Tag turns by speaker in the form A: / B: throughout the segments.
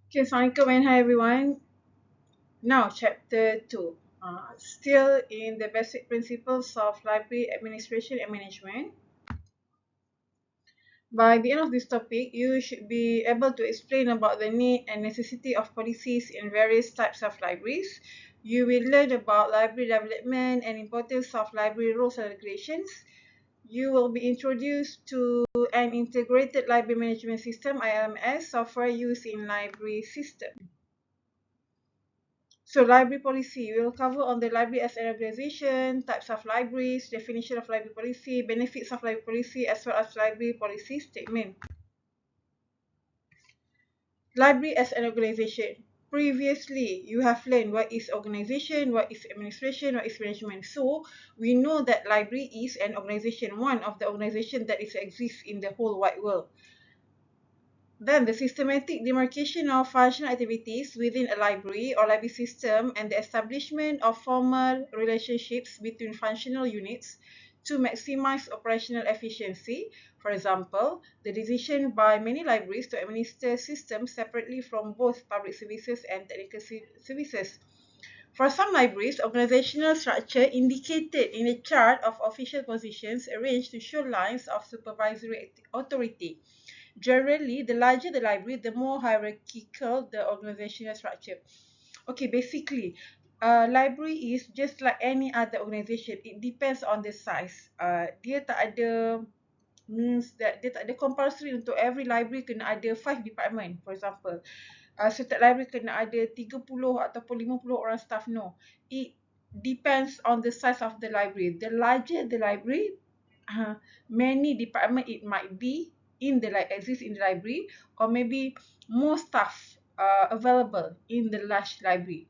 A: Okay, Assalamualaikum and hi everyone. Now, chapter 2. Still in the basic principles of library administration and management. By the end of this topic, you should be able to explain about the need and necessity of policies in various types of libraries. You will learn about library development and importance of library rules and regulations. You will be introduced to an integrated library management system (IMS) software used in library system. So library policy, we will cover on the library as an organization, types of libraries, definition of library policy, benefits of library policy, as well as library policy statement. Library as an organization. Previously, you have learned what is organization, what is administration, what is management. So, we know that library is an organization, one of the organizations that exists in the whole wide world. Then the systematic demarcation of functional activities within a library or library system and the establishment of formal relationships between functional units to maximize operational efficiency. For example, the decision by many libraries to administer systems separately from both public services and technical services. For some libraries, organizational structure indicated in a chart of official positions arranged to show lines of supervisory authority. Generally, the larger the library, the more hierarchical the organizational structure. Okay, basically, library is just like any other organization. It depends on the size. Dia tak ada means that dia tak ada compulsory untuk every library kena ada 5 department, for example. Setiap library kena ada 30 ataupun 50 orang staff. No. It depends on the size of the library. The larger the library, many department it might be in the exist in the library, or maybe more staff available in the large library.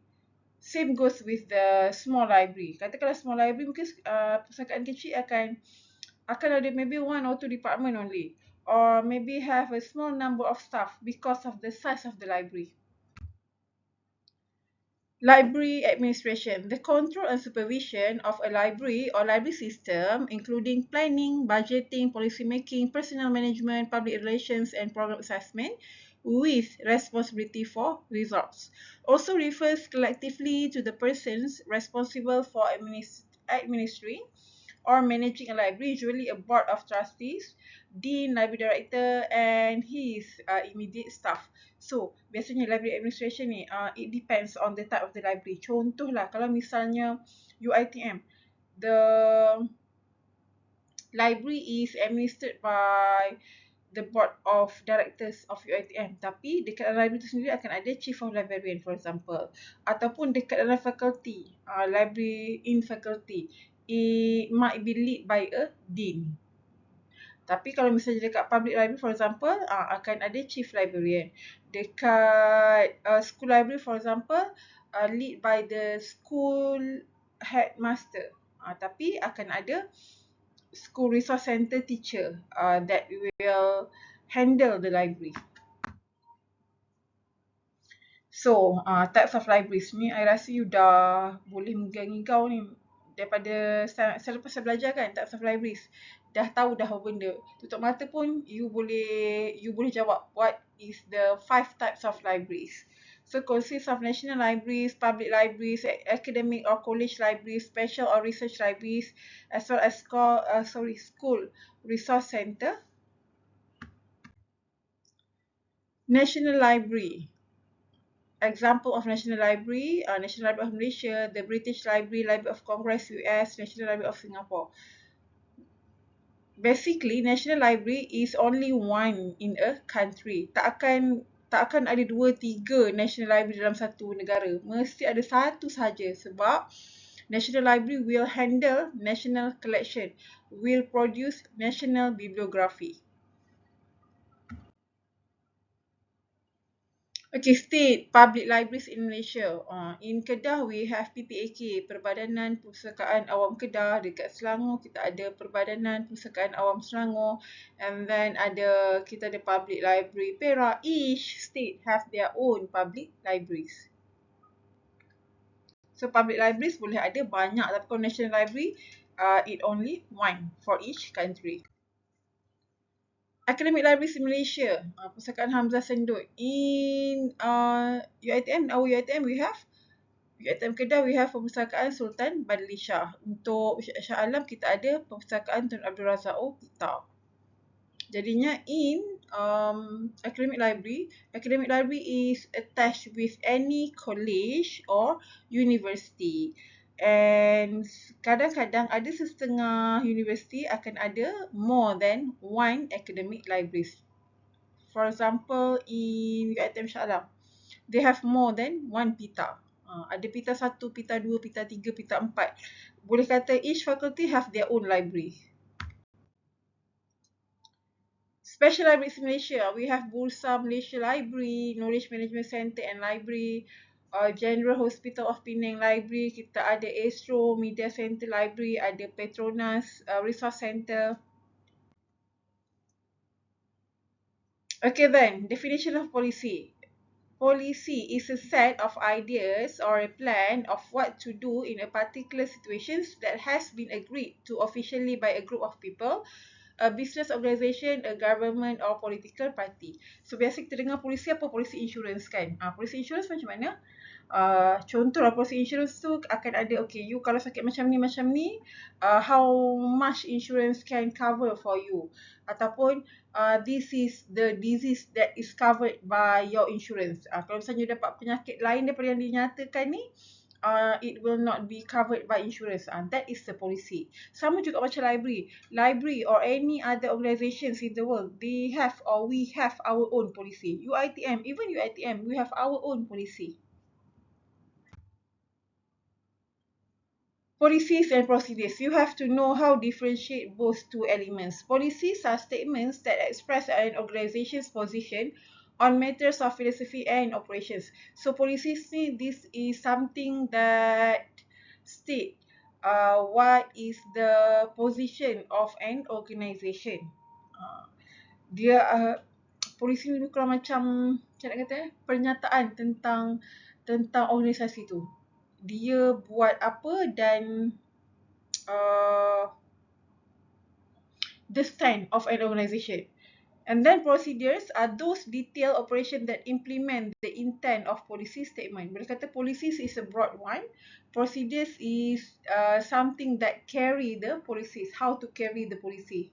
A: Same goes with the small library. Katakanlah small library mungkin pustakaan kecil akan ada maybe one or two department only, or maybe have a small number of staff because of the size of the library. Library administration, the control and supervision of a library or library system, including planning, budgeting, policy making, personnel management, public relations, and program assessment, with responsibility for results. Also refers collectively to the persons responsible for administering or managing a library, usually a board of trustees, dean, library director, and his immediate staff. So, biasanya library administration ni, it depends on the type of the library. Contohlah, kalau misalnya UiTM, the library is administered by the board of directors of UiTM. Tapi dekat dalam library tu sendiri akan ada chief of librarian, for example. Ataupun dekat dalam faculty, library in faculty, it might be lead by a dean. Tapi kalau misalnya dekat public library, for example, akan ada chief librarian. Dekat school library, for example, lead by the school headmaster. Tapi akan ada school resource center teacher that will handle the library. So, types of libraries ni, I rasa you dah boleh mengigau ni daripada selepas saya belajar kan, types of libraries. Dah tahu dah apa benda. Tutup mata pun you boleh jawab what is the 5 types of libraries. So, consists of national libraries, public libraries, academic or college libraries, special or research libraries, as well as school resource center. National Library. Example of National Library, National Library of Malaysia, the British Library, Library of Congress, US, National Library of Singapore. Basically, National Library is only one in a country. Tak akan ada 2, 3 National Library dalam satu negara. Mesti ada satu saja sebab National Library will handle national collection, will produce national bibliography. Okay, state public libraries in Malaysia. In Kedah, we have PPAK, Perbadanan Perpustakaan Awam Kedah. Dekat Selangor, kita ada Perbadanan Perpustakaan Awam Selangor. And then kita ada public library Perak. Each state have their own public libraries. So, public libraries boleh ada banyak. Tapi kalau national library, it only one for each country. Academic Libraries in Malaysia, Pustakaan Hamzah Sendut. In UiTM, our UiTM we have UiTM Kedah, we have Perpustakaan Sultan Badli Shah. Untuk Shah Alam kita ada Perpustakaan Tun Abdul Razak Kuta. Jadinya in academic library is attached with any college or university. And kadang-kadang ada setengah universiti akan ada more than one academic libraries. For example, in UiTM Shah Alam, they have more than one pita. Ada pita 1, pita 2, pita 3, pita 4. Boleh kata each faculty have their own library. Special Libraries in Malaysia, we have Bursa Malaysia Library, Knowledge Management Centre and Library, General Hospital of Penang Library, kita ada Astro Media Centre Library, ada Petronas Resource Centre. Okay then, definition of policy. Policy is a set of ideas or a plan of what to do in a particular situation that has been agreed to officially by a group of people, a business organisation, a government or political party. So biasa kita dengar polisi apa? Polisi insurans kan? Polisi insurans macam mana? Contohlah polisi insurans tu akan ada, okay, you kalau sakit macam ni, how much insurance can cover for you? Ataupun this is the disease that is covered by your insurance. Kalau misalnya you dapat penyakit lain daripada yang dinyatakan ni, it will not be covered by insurance. That is the policy. Sama juga macam library or any other organisations in the world, they have or we have our own policy. Even UiTM, we have our own policy. Policies and procedures. You have to know how to differentiate both two elements. Policies are statements that express an organization's position on matters of philosophy and operations. So policies, this is something that state what is the position of an organization. Dia polisi ni kurang macam nak kata pernyataan tentang organisasi tu. Dia buat apa dan the stand of an organisation. And then procedures are those detailed operation that implement the intent of policy statement. Boleh kata policies is a broad one. Procedures is something that carry the policies, how to carry the policy.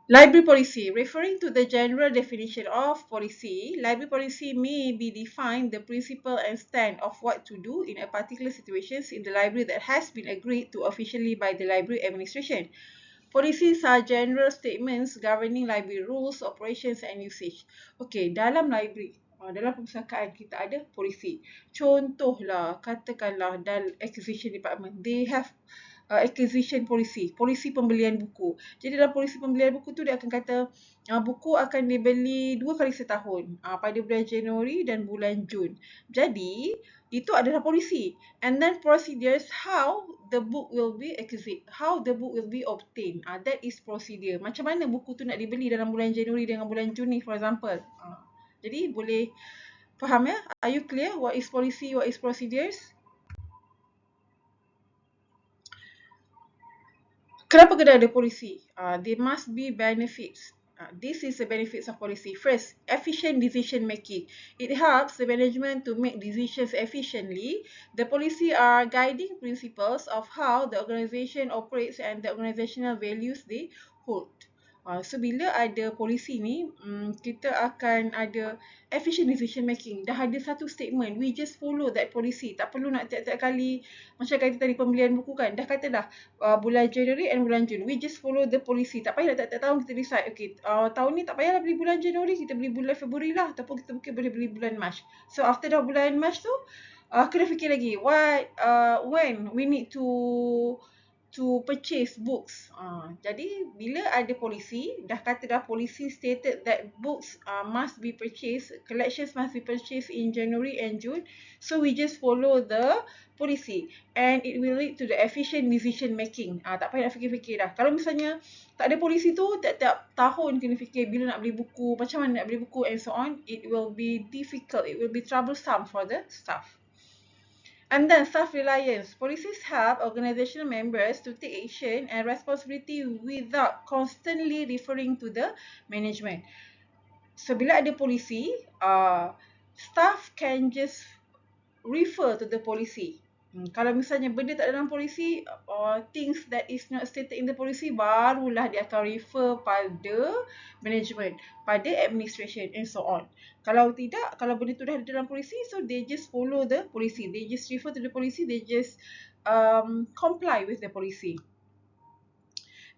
A: Library policy. Referring to the general definition of policy, library policy may be defined the principle and stand of what to do in a particular situations in the library that has been agreed to officially by the library administration. Policies are general statements governing library rules, operations and usage. Okay, dalam library, dalam perpustakaan kita ada polisi. Contohlah, katakanlah dalam acquisition department, they have acquisition polisi pembelian buku. Jadi dalam polisi pembelian buku tu dia akan kata buku akan dibeli 2 kali setahun, pada bulan Januari dan bulan Jun. Jadi itu adalah polisi. And then procedures how the book will be acquisited, how the book will be obtained. That is procedure. Macam mana buku tu nak dibeli dalam bulan Januari dengan bulan Jun ni, for example. Jadi boleh faham ya? Are you clear what is policy, what is procedures? Kenapa kena ada polisi? There must be benefits. This is the benefits of policy. First, efficient decision making. It helps the management to make decisions efficiently. The policy are guiding principles of how the organisation operates and the organisational values they hold. So bila ada polisi ni, kita akan ada efficient decision making. Dah ada satu statement, we just follow that policy. Tak perlu nak tiap-tiap kali, macam kata tadi pembelian buku kan, dah kata dah bulan Januari and bulan Jun, we just follow the policy. Tak payah tiap-tiap tahun kita decide, okay, tahun ni tak payahlah beli bulan Januari, kita beli bulan Februari lah, ataupun kita mungkin boleh beli bulan Mac. So after dah bulan Mac tu, kena fikir lagi, when we need to purchase books. Jadi bila ada polisi, dah kata dah polisi stated that books must be purchased, collections must be purchased in January and June. So we just follow the policy and it will lead to the efficient decision making. Tak payah nak fikir-fikir dah. Kalau misalnya tak ada polisi tu, tiap-tiap tahun kena fikir bila nak beli buku, macam mana nak beli buku and so on, it will be difficult, it will be troublesome for the staff. And then self-reliance. Policies help organizational members to take action and responsibility without constantly referring to the management. So bila ada polisi, staff can just refer to the policy. Kalau misalnya benda tak ada dalam polisi, things that is not stated in the policy, barulah dia akan refer pada management, pada administration and so on. Kalau tidak, kalau benda tu dah ada dalam polisi, so they just follow the policy. They just refer to the policy, they just comply with the policy.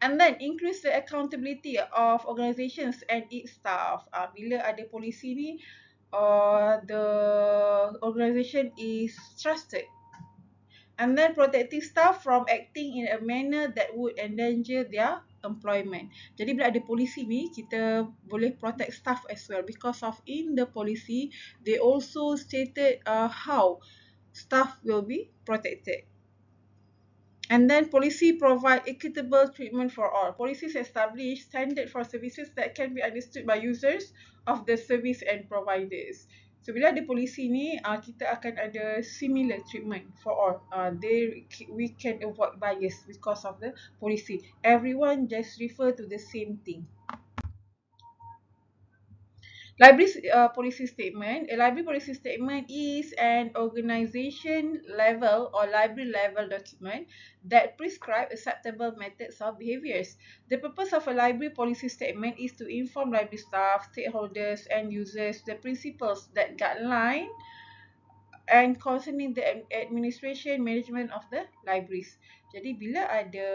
A: And then increase the accountability of organizations and its staff. Bila ada polisi ni, the organization is trusted. And then protecting staff from acting in a manner that would endanger their employment. Jadi bila ada polisi ni, kita boleh protect staff as well, because of in the policy they also stated how staff will be protected. And then policy provide equitable treatment for all. Policies establish standard for services that can be understood by users of the service and providers. So bila ada polisi ni, kita akan ada similar treatment for all. We can avoid bias because of the policy. Everyone just refer to the same thing. Library policy statement. A library policy statement is an organization level or library level document that prescribe acceptable methods of behaviors. The purpose of a library policy statement is to inform library staff, stakeholders and users the principles that guideline and concerning the administration management of the libraries. Jadi bila ada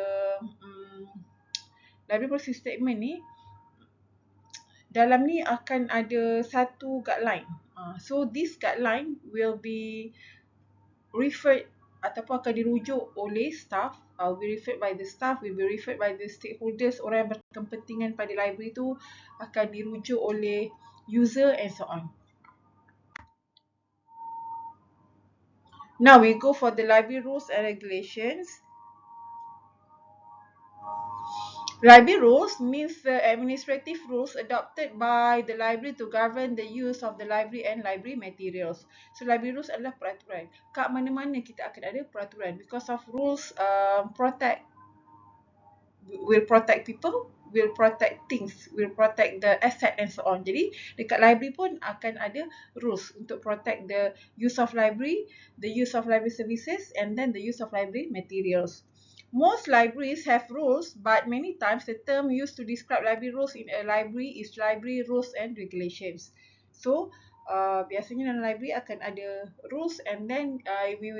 A: library policy statement ni, dalam ni akan ada satu guideline. So this guideline will be referred ataupun akan dirujuk oleh staff, will be referred by the staff, will be referred by the stakeholders, orang yang berkepentingan pada library tu akan dirujuk oleh user and so on. Now we go for the library rules and regulations. Library rules means the administrative rules adopted by the library to govern the use of the library and library materials. So library rules adalah peraturan. Kat mana-mana kita akan ada peraturan, because of rules will protect people, will protect things, will protect the asset and so on. Jadi dekat library pun akan ada rules untuk protect the use of library, the use of library services and then the use of library materials. Most libraries have rules, but many times the term used to describe library rules in a library is library rules and regulations. So, biasanya dalam library akan ada rules and then we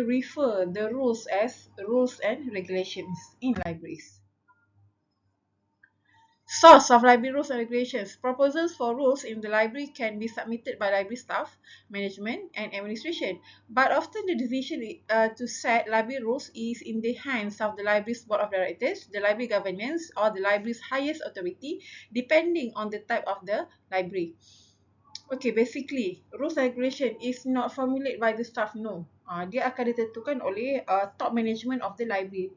A: refer the rules as rules and regulations in libraries. Source of library rules and regulations. Proposals for rules in the library can be submitted by library staff, management and administration, but often the decision to set library rules is in the hands of the library's board of directors, the library governance or the library's highest authority, depending on the type of the library. Okay, basically, rules and regulation is not formulated by the staff, no. Dia akan ditentukan oleh top management of the library,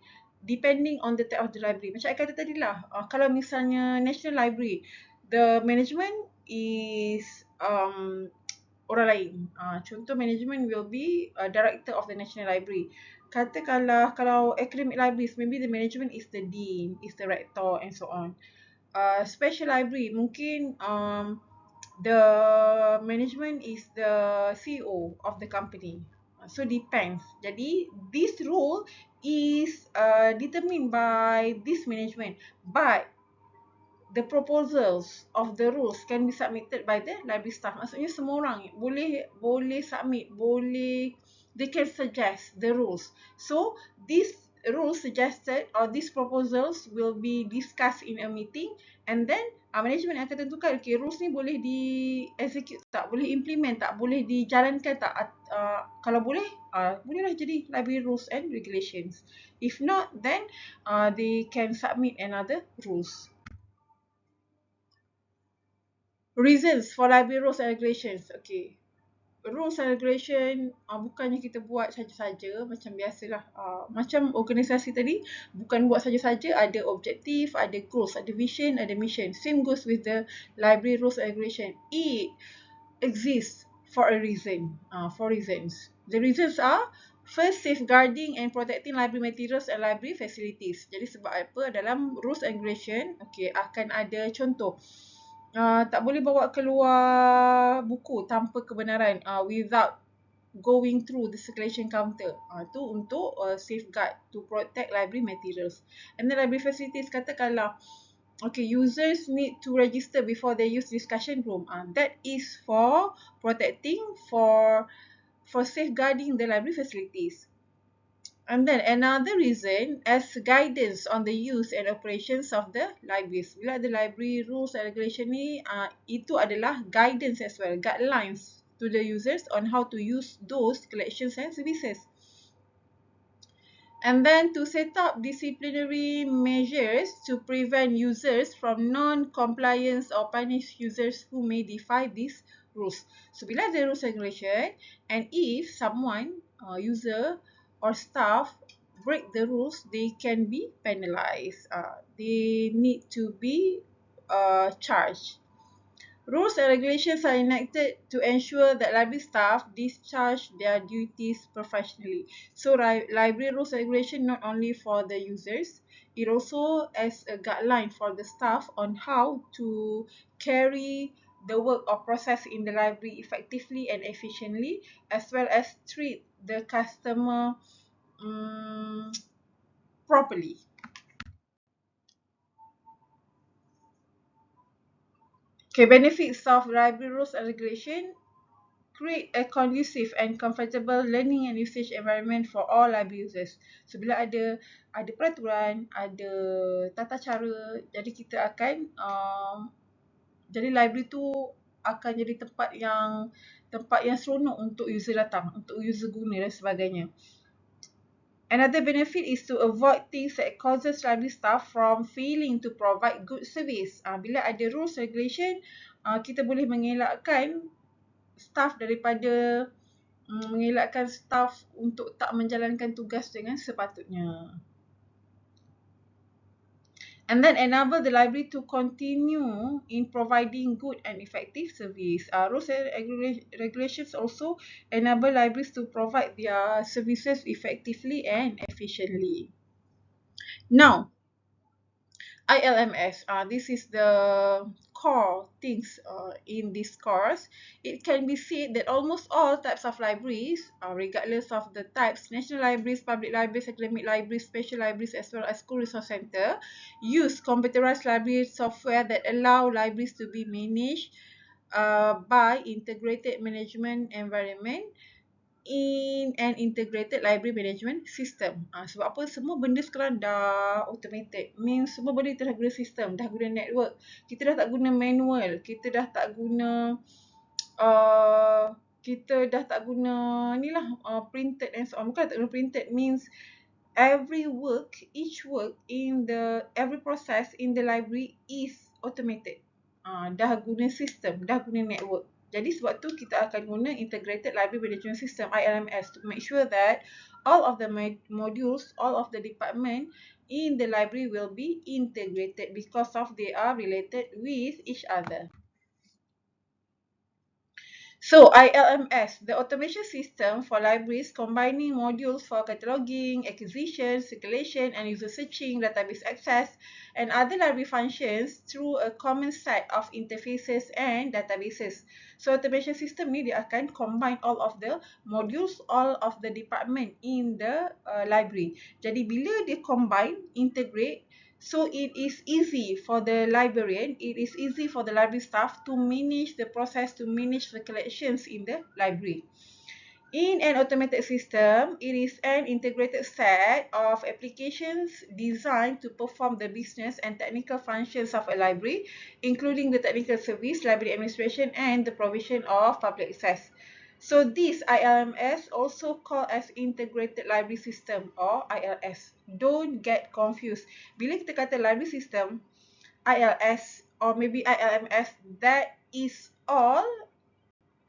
A: depending on the type of the library. Macam saya kata tadi lah, kalau misalnya National Library, the management is orang lain. Contoh management will be director of the National Library. Katakanlah kalau academic libraries, maybe the management is the dean, is the rector and so on. Special library, mungkin the management is the CEO of the company. So depends. Jadi this rule is determined by this management, but the proposals of the rules can be submitted by the library staff. Maksudnya semua orang boleh submit, they can suggest the rules. So these rules suggested or these proposals will be discussed in a meeting, and then management akan tentukan, okay, rules ni boleh di execute tak, boleh implement tak, boleh dijalankan tak. Kalau boleh, bolehlah jadi library rules and regulations. If not, then they can submit another rules. Reasons for library rules and regulations. Okay, rules and regulation bukannya kita buat saja-saja macam biasalah. Macam organisasi tadi, bukan buat saja-saja, ada objektif, ada goals, ada vision, ada mission. Same goes with the library rules and regulation. It exists for a reason. Four reasons. The reasons are: first, safeguarding and protecting library materials and library facilities. Jadi sebab apa? Dalam rules and regulation, okay, akan ada contoh. Tak boleh bawa keluar buku tanpa kebenaran, without going through the circulation counter. Tu untuk safeguard, to protect library materials. And then library facilities, katakanlah, okay, users need to register before they use discussion room. That is for protecting, for safeguarding the library facilities. And then another reason, as guidance on the use and operations of the libraries. Bila ada library rules and regulation ni, itu adalah guidance as well, guidelines to the users on how to use those collections and services. And then to set up disciplinary measures to prevent users from non-compliance or punish users who may defy these rules. So bila ada rules and regulation, and if someone, user or staff, break the rules, they can be penalized. They need to be charged. Rules and regulations are enacted to ensure that library staff discharge their duties professionally. So library rules and regulation not only for the users, it also as a guideline for the staff on how to carry the work or process in the library effectively and efficiently, as well as treat the customer properly. Okay, benefits of library rules and regulation: create a conducive and comfortable learning and usage environment for all library users. So bila ada peraturan, ada tata cara, jadi kita akan jadi library tu akan jadi tempat yang seronok untuk user datang, untuk user guna dan sebagainya. Another benefit is to avoid things that causes library staff from failing to provide good service. Bila ada rules regulation, kita boleh mengelakkan staff daripada mengelakkan staff untuk tak menjalankan tugas dengan sepatutnya. And then enable the library to continue in providing good and effective service. Rules and regulations also enable libraries to provide their services effectively and efficiently. Now, ILMS, this is the core things in this course. It can be said that almost all types of libraries, regardless of the types, national libraries, public libraries, academic libraries, special libraries, as well as school resource center, use computerized library software that allow libraries to be managed by integrated management environment in an integrated library management system. Sebab apa? Semua benda sekarang dah automated. Means semua benda kita dah guna sistem, dah guna network. Kita dah tak guna manual. Kita dah tak guna printed and so on. Bukan tak guna printed, means each work in every process in the library is automated. Dah guna sistem, dah guna network. Jadi sebab tu kita akan guna Integrated Library Management System, ILMS, to make sure that all of the modules, all of the department in the library will be integrated because of they are related with each other. So ILMS, the automation system for libraries combining modules for cataloging, acquisition, circulation, and user searching, database access, and other library functions through a common set of interfaces and databases. So automation system ni dia akan combine all of the modules, all of the department in the library. Jadi bila dia combine, integrate, so it is easy for the librarian, it is easy for the library staff to manage the process, to manage the collections in the library. In an automated system, it is an integrated set of applications designed to perform the business and technical functions of a library, including the technical service, library administration, and the provision of public access. So this ILMS also called as Integrated Library System or ILS. Don't get confused. Bila kita kata library system, ILS or maybe ILMS, that is all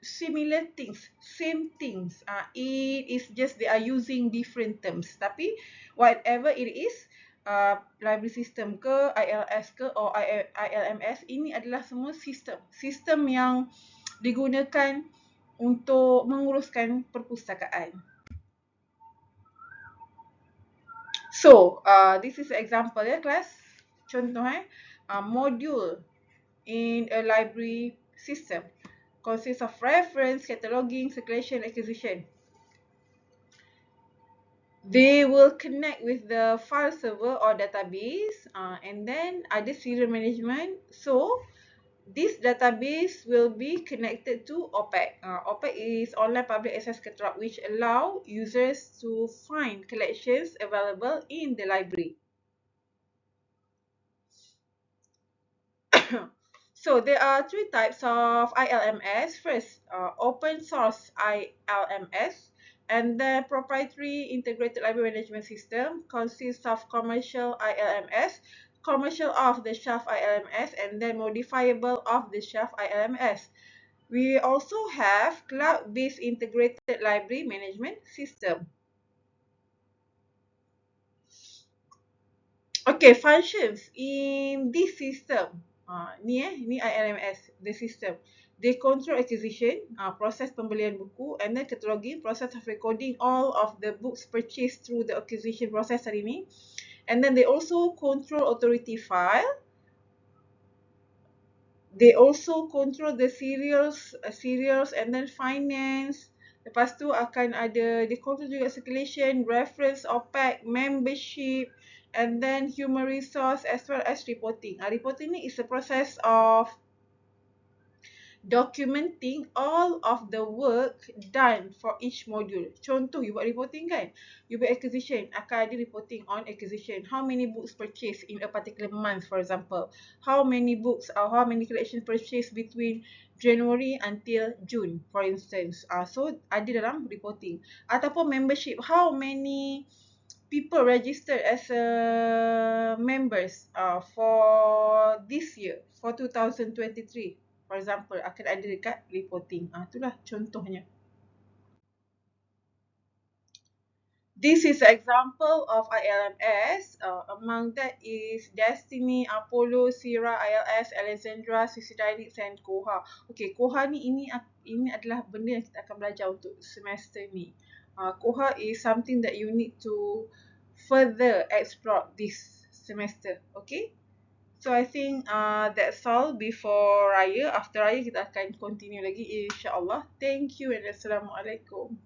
A: similar things, same things. It is just they are using different terms. Tapi whatever it is, library system ke, ILS ke or ILMS, ini adalah semua sistem. Sistem yang digunakan untuk menguruskan perpustakaan. So, this is an example ya kelas. Contoh module in a library system consists of reference, cataloging, circulation, acquisition. They will connect with the file server or database, and then ada serial management. So, this database will be connected to OPAC. OPAC is online public access catalog, which allow users to find collections available in the library. So there are three types of ILMS. First, open source ILMS, and then proprietary integrated library management system consists of commercial ILMS, commercial off-the-shelf ILMS, and then modifiable off-the-shelf ILMS. We also have cloud-based integrated library management system. Okay, functions in this system. Ni ILMS, the system. They control acquisition, proses pembelian buku, and then cataloging, process of recording all of the books purchased through the acquisition process hari ni. And then they also control authority file. They also control the serials and then finance. Lepas tu akan ada, they control juga circulation, reference, OPAC, membership, and then human resource as well as reporting. Reporting ni is a process of documenting all of the work done for each module. Contoh, you buat reporting kan? You buat acquisition, akan ada reporting on acquisition. How many books purchased in a particular month, for example. How many books or how many collections purchased between January until June, for instance. So, ada dalam reporting. Ataupun membership, how many people registered as members for this year, for 2023. For example, akan ada dekat reporting. Itulah contohnya. This is an example of ILMS. Among that is Destiny, Apollo, Sierra, ILS, Alexandra, Suicidalix, and Koha. Okay, Koha ni ini adalah benda yang kita akan belajar untuk semester ni. Koha is something that you need to further explore this semester. Okay? So I think that's all before Raya. After Raya kita akan continue lagi insya-Allah. Thank you and Assalamualaikum.